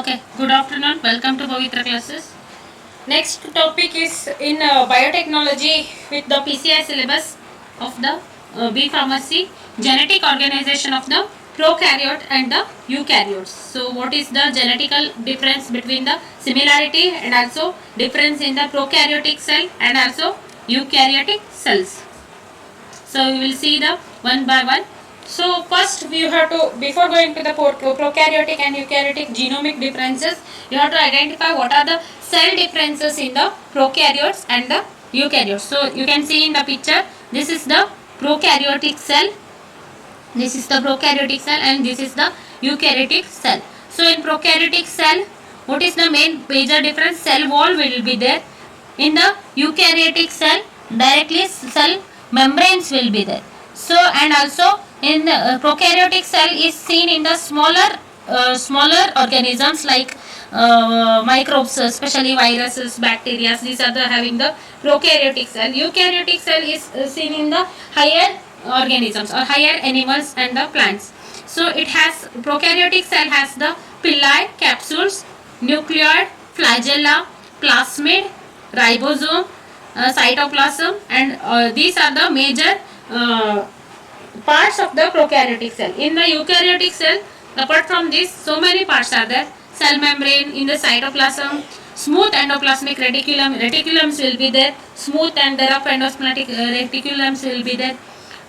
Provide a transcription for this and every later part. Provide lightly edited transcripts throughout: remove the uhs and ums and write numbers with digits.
Okay, good afternoon. Welcome to Pavitra classes. Next topic is in biotechnology with the PCI syllabus of the B pharmacy, genetic organization of the prokaryote and the eukaryotes. So, what is the genetical difference between the similarity and also difference in the prokaryotic cell and also eukaryotic cells? So, we will see the one by one. So first we have to, before going to the prokaryotic and eukaryotic genomic differences, you have to identify what are the cell differences in the prokaryotes and the eukaryotes. So you can see in the picture, this is the prokaryotic cell, this is the prokaryotic cell and this is the eukaryotic cell. So in prokaryotic cell, what is the main major difference? Cell wall will be there. In the eukaryotic cell, directly cell membranes will be there. So and also in the prokaryotic cell is seen in the smaller organisms like microbes, especially viruses, bacteria. These are the having the prokaryotic cell. Eukaryotic cell is seen in the higher organisms or higher animals and the plants. So it has, prokaryotic cell has the pili, capsules, nucleoid, flagella, plasmid, ribosome, cytoplasm, and these are the major parts of the prokaryotic cell. In the eukaryotic cell, apart from this, so many parts are there. Cell membrane, in the cytoplasm, smooth endoplasmic reticulums will be there, smooth and rough endoplasmic reticulums will be there,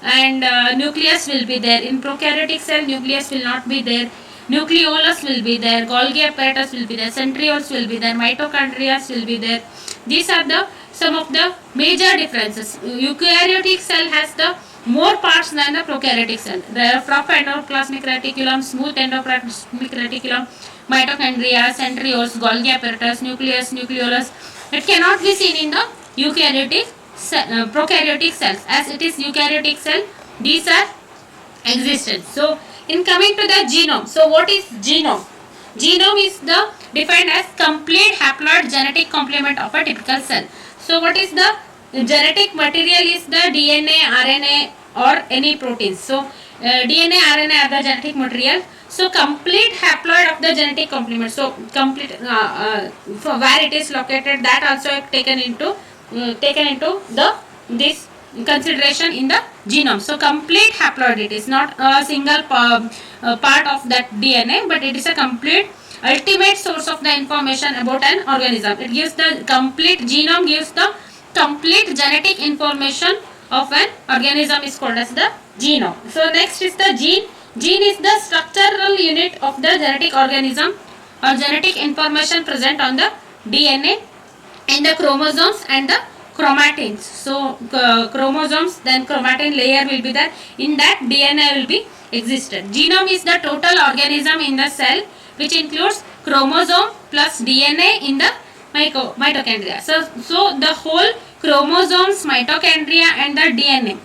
and nucleus will be there. In prokaryotic cell, nucleus will not be there. Nucleolus will be there, Golgi apparatus will be there, centrioles will be there, mitochondria will be there. These are the some of the major differences. Eukaryotic cell has the more parts than the prokaryotic cell. The rough endoplasmic reticulum, smooth endoplasmic reticulum, mitochondria, centrioles, Golgi apparatus, nucleus, nucleolus. It cannot be seen in the prokaryotic cells. As it is eukaryotic cell, these are existent. So in coming to the genome, so what is genome? Genome is the defined as complete haploid genetic complement of a typical cell. So what is the genetic material? Is the DNA, RNA or any proteins. So DNA, RNA are the genetic material. So complete haploid of the genetic complement. So complete where it is located, that also taken into the this consideration in the genome. So complete haploid, it is not a single part of that DNA, but it is a complete ultimate source of the information about an organism. It gives the complete genome, gives the complete genetic information of an organism, is called as the genome. So next is the gene. Gene is the structural unit of the genetic organism or genetic information present on the DNA in the chromosomes and the chromatins. So chromosomes, then chromatin layer will be there. In that DNA will be existed. Genome is the total organism in the cell, which includes chromosome plus DNA in the mitochondria. So the whole chromosomes, mitochondria and the DNA,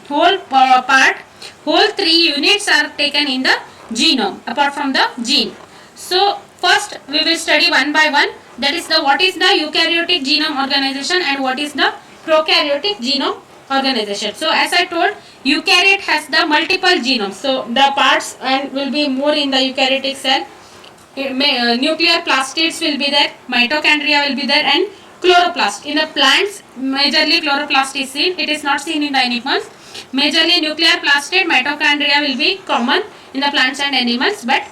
whole three units are taken in the genome apart from the gene. So first we will study one by one. That is the what is the eukaryotic genome organization and what is the prokaryotic genome organization. So as I told, eukaryote has the multiple genomes. So the parts and will be more in the eukaryotic cell. Nuclear plastids will be there, mitochondria will be there, and chloroplast. In the plants, majorly chloroplast is seen. It is not seen in the animals. Majorly nuclear plastid, mitochondria will be common in the plants and animals, but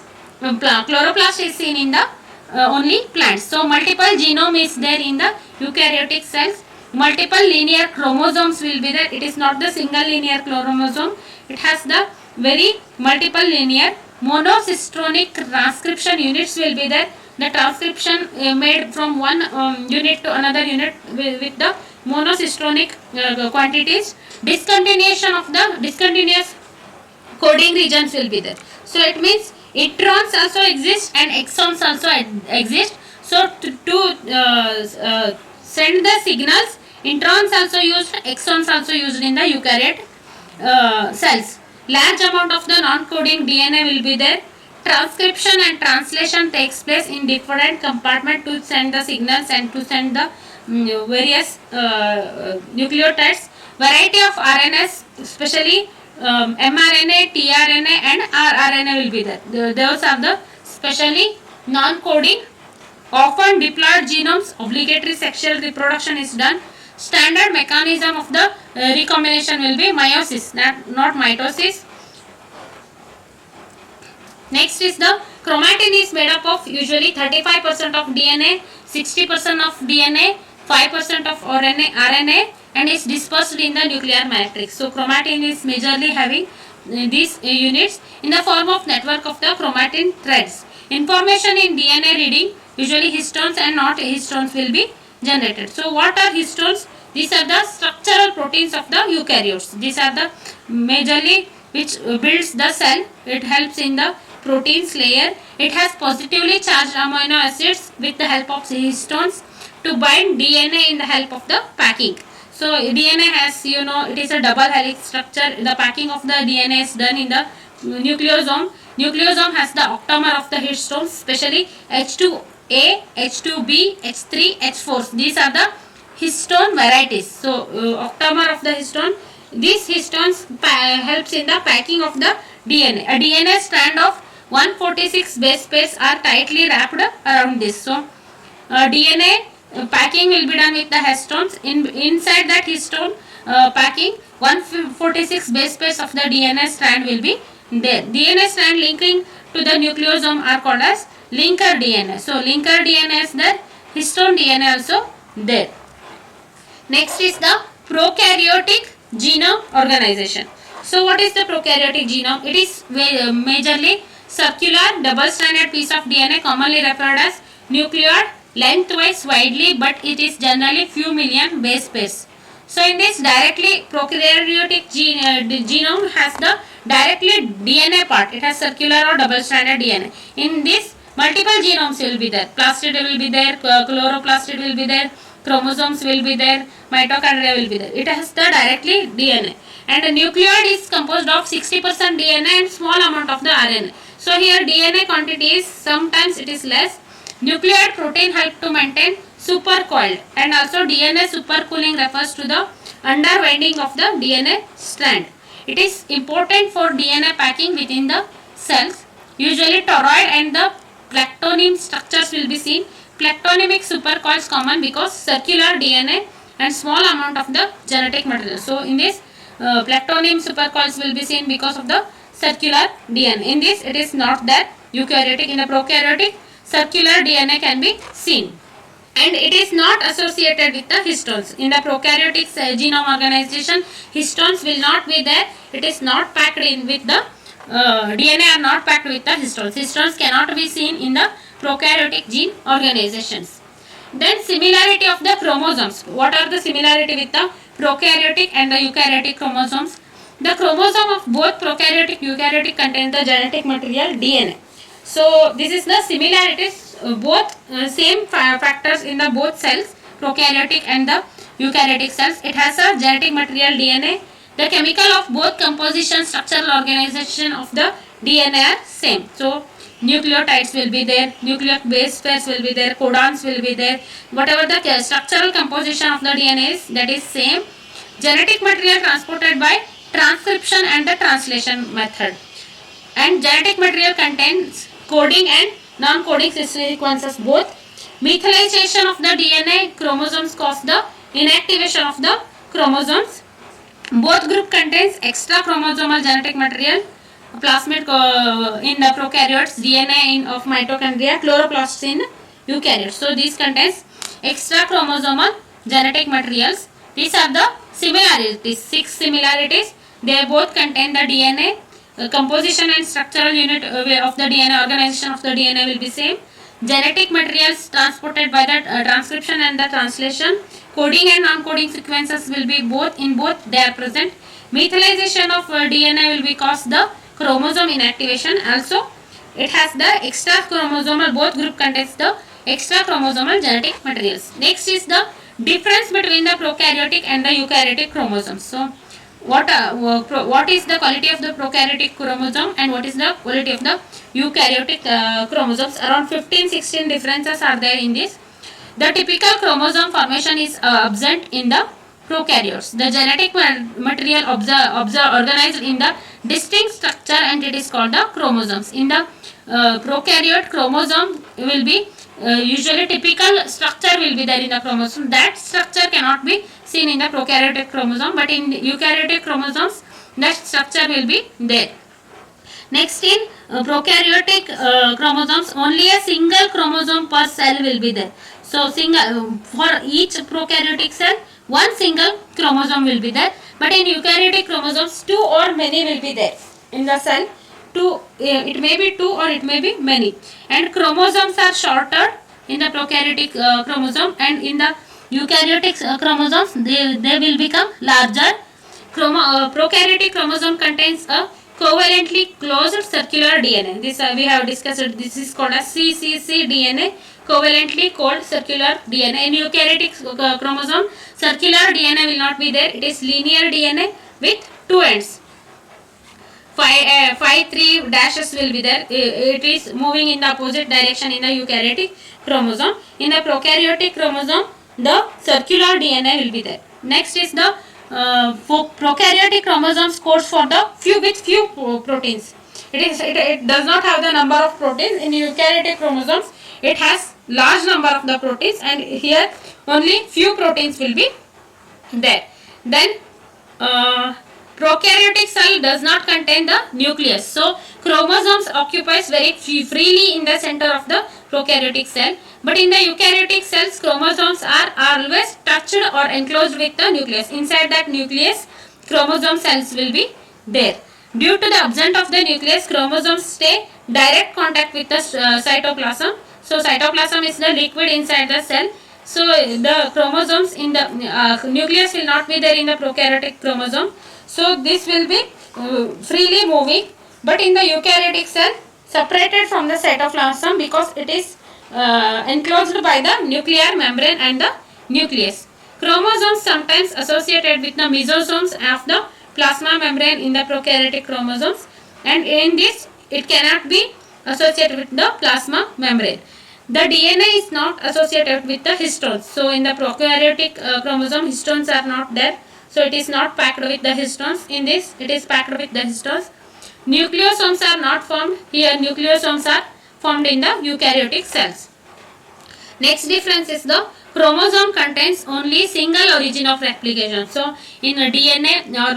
chloroplast is seen in the only plants. So multiple genome is there in the eukaryotic cells. Multiple linear chromosomes will be there. It is not the single linear chromosome. It has the very multiple linear. Monocistronic transcription units will be there. The transcription made from one unit to another unit with the monocistronic quantities. Discontinuous coding regions will be there. So it means introns also exist and exons also exist. So to send the signals, introns also used, exons also used in the eukaryote cells. Large amount of the non-coding DNA will be there. Transcription and translation takes place in different compartments to send the signals and to send the various nucleotides. Variety of RNAs, especially mRNA, tRNA and rRNA will be there. Those are the specially non-coding often diploid genomes, obligatory sexual reproduction is done. Standard mechanism of the recombination will be meiosis, not mitosis. Next is the chromatin is made up of usually 35% of DNA, 60% of DNA, 5% of RNA and is dispersed in the nuclear matrix. So chromatin is majorly having these units in the form of network of the chromatin threads. Information in DNA reading, usually histones and not histones will be generated. So what are histones? These are the structural proteins of the eukaryotes. These are the majorly which builds the cell. It helps in the proteins layer. It has positively charged amino acids with the help of histones to bind DNA in the help of the packing. So DNA has, it is a double helix structure. The packing of the DNA is done in the nucleosome. Nucleosome has the octamer of the histones, especially H2A, H2B, H3, H4. These are the histone varieties. So octamer of the histone. These histones helps in the packing of the DNA. A DNA strand of 146 base pairs are tightly wrapped around this. So DNA packing will be done with the histones. Inside that histone packing, 146 base pairs of the DNA strand will be there. DNA strand linking to the nucleosome are called as linker DNA. So linker DNA is there, histone DNA also there. Next is the prokaryotic genome organization. So what is the prokaryotic genome? It is majorly circular double-stranded piece of DNA commonly referred as nucleoid, lengthwise widely, but it is generally few million base pairs. So in this directly prokaryotic genome has the directly DNA part. It has circular or double-stranded DNA. In this multiple genomes will be there. Plastid will be there, chloroplastid will be there, chromosomes will be there, mitochondria will be there. It has the directly DNA. And a nucleoid is composed of 60% DNA and small amount of the RNA. So here DNA quantity is sometimes it is less. Nucleoid protein help to maintain supercoiled, and also DNA supercooling refers to the underwinding of the DNA strand. It is important for DNA packing within the cells. Usually toroid and the plastonym structures will be seen. Plastonymic supercoils common because circular DNA and small amount of the genetic material. So in this plastonym supercoils will be seen because of the circular DNA. In this it is not there. Eukaryotic, in the prokaryotic circular DNA can be seen. And it is not associated with the histones. In the prokaryotic genome organization, histones will not be there. It is not packed in with the DNA are not packed with the histones. Histones cannot be seen in the prokaryotic gene organizations. Then similarity of the chromosomes. What are the similarity with the prokaryotic and the eukaryotic chromosomes? The chromosome of both prokaryotic and eukaryotic contain the genetic material DNA. So this is the similarities. Both same factors in the both cells, prokaryotic and the eukaryotic cells. It has a genetic material DNA. The chemical of both composition, structural organization of the DNA are same. So nucleotides will be there, nucleic base pairs will be there, codons will be there. Whatever the structural composition of the DNA is, that is same. Genetic material transported by transcription and the translation method. And genetic material contains coding and non-coding sequences both. Methylation of the DNA chromosomes cause the inactivation of the chromosomes. Both group contains extra chromosomal genetic material. Plasmid in the prokaryotes, DNA of mitochondria, chloroplasts in eukaryotes. So these contains extra chromosomal genetic materials. These are the similarities, 6 similarities. They both contain the DNA. Composition and structural unit of the DNA, organization of the DNA will be same. Genetic materials transported by the transcription and the translation. Coding and non-coding sequences will be both, in both they are present. Methylation of DNA will be cause the chromosome inactivation. Also it has the extra chromosomal, both group contains the extra chromosomal genetic materials. Next is the difference between the prokaryotic and the eukaryotic chromosomes. So what is the quality of the prokaryotic chromosome and what is the quality of the eukaryotic chromosomes? Around 15-16 differences are there in this. The typical chromosome formation is absent in the prokaryotes. The genetic material organized in the distinct structure and it is called the chromosomes. In the prokaryote, chromosome will be usually typical structure will be there in the chromosome. That structure cannot be seen in the prokaryotic chromosome, but in eukaryotic chromosomes that structure will be there. Next, in prokaryotic chromosomes, only a single chromosome per cell will be there. So for each prokaryotic cell, one single chromosome will be there. But in eukaryotic chromosomes, two or many will be there in the cell. It may be two or it may be many. And chromosomes are shorter in the prokaryotic chromosome, and in the eukaryotic chromosomes they will become larger. Prokaryotic chromosome contains a covalently closed circular DNA. This we have discussed. This is called as CCC DNA, covalently cold circular DNA. In eukaryotic chromosome, circular DNA will not be there. It is linear DNA with two ends. 3 dashes will be there. It is moving in the opposite direction in the eukaryotic chromosome. In the prokaryotic chromosome, the circular DNA will be there. Next is the prokaryotic chromosomes codes for the few proteins. It does not have the number of proteins. In eukaryotic chromosomes, it has large number of the proteins, and here only few proteins will be there. Then prokaryotic cell does not contain the nucleus. So chromosomes occupies very freely in the center of the prokaryotic cell. But in the eukaryotic cells, chromosomes are always touched or enclosed with the nucleus. Inside that nucleus, chromosome cells will be there. Due to the absence of the nucleus, chromosomes stay direct contact with the cytoplasm. So cytoplasm is the liquid inside the cell. So the chromosomes in the nucleus will not be there in the prokaryotic chromosome. So this will be freely moving. But in the eukaryotic cell, separated from the cytoplasm because it is enclosed by the nuclear membrane and the nucleus. Chromosomes sometimes associated with the mesosomes of the plasma membrane in the prokaryotic chromosomes, and in this it cannot be associated with the plasma membrane. The DNA is not associated with the histones. So in the prokaryotic chromosome, histones are not there. So it is not packed with the histones. In this, it is packed with the histones. Nucleosomes are not formed. Here nucleosomes are formed in the eukaryotic cells. Next difference is the chromosome contains only single origin of replication. So in DNA or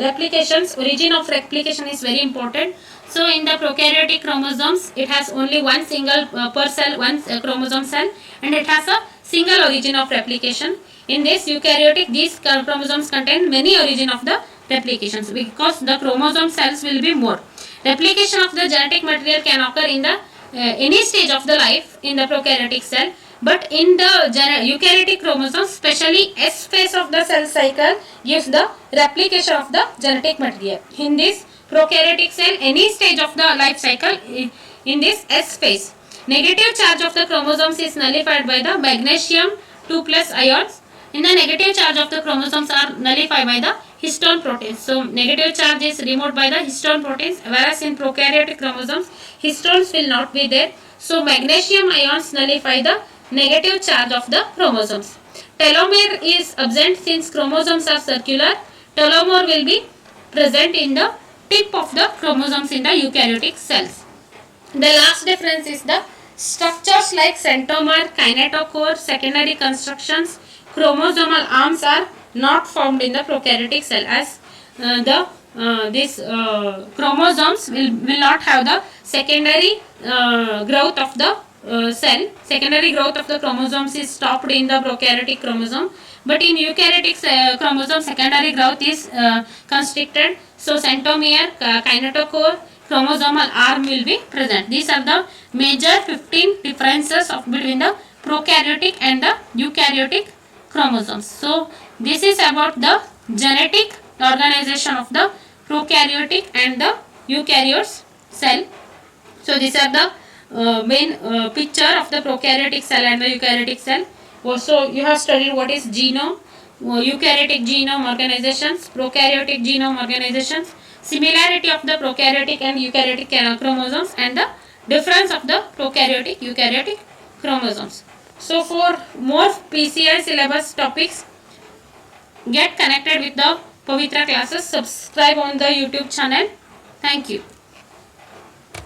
replications, origin of replication is very important. So in the prokaryotic chromosomes, it has only one single per cell, one chromosome cell, and it has a single origin of replication. In this eukaryotic, these chromosomes contain many origin of the replications because the chromosome cells will be more. Replication of the genetic material can occur in the any stage of the life in the prokaryotic cell, but in the eukaryotic chromosomes, especially S phase of the cell cycle gives the replication of the genetic material. In this prokaryotic cell, any stage of the life cycle in this S phase, negative charge of the chromosomes is nullified by the magnesium 2+ ions. In the negative charge of the chromosomes are nullified by the histone proteins. So negative charge is removed by the histone proteins, whereas in prokaryotic chromosomes, histones will not be there. So magnesium ions nullify the negative charge of the chromosomes. Telomere is absent since chromosomes are circular. Telomere will be present in the tip of the chromosomes in the eukaryotic cells. The last difference is the structures like centromere, kinetochore, secondary constructions, chromosomal arms are not formed in the prokaryotic cell, as chromosomes will not have the secondary growth of the cell. Secondary growth of the chromosomes is stopped in the prokaryotic chromosome, but in eukaryotic chromosome secondary growth is constricted. So centromere, kinetochore, chromosomal arm will be present. These are the major 15 differences between the prokaryotic and the eukaryotic chromosomes. So this is about the genetic organization of the prokaryotic and the eukaryotes cell. So these are the main picture of the prokaryotic cell and the eukaryotic cell. Also you have studied what is genome, eukaryotic genome organizations, prokaryotic genome organizations, similarity of the prokaryotic and eukaryotic chromosomes, and the difference of the prokaryotic eukaryotic chromosomes. So for more PCI syllabus topics, get connected with the Pavitra classes, subscribe on the YouTube channel. Thank you.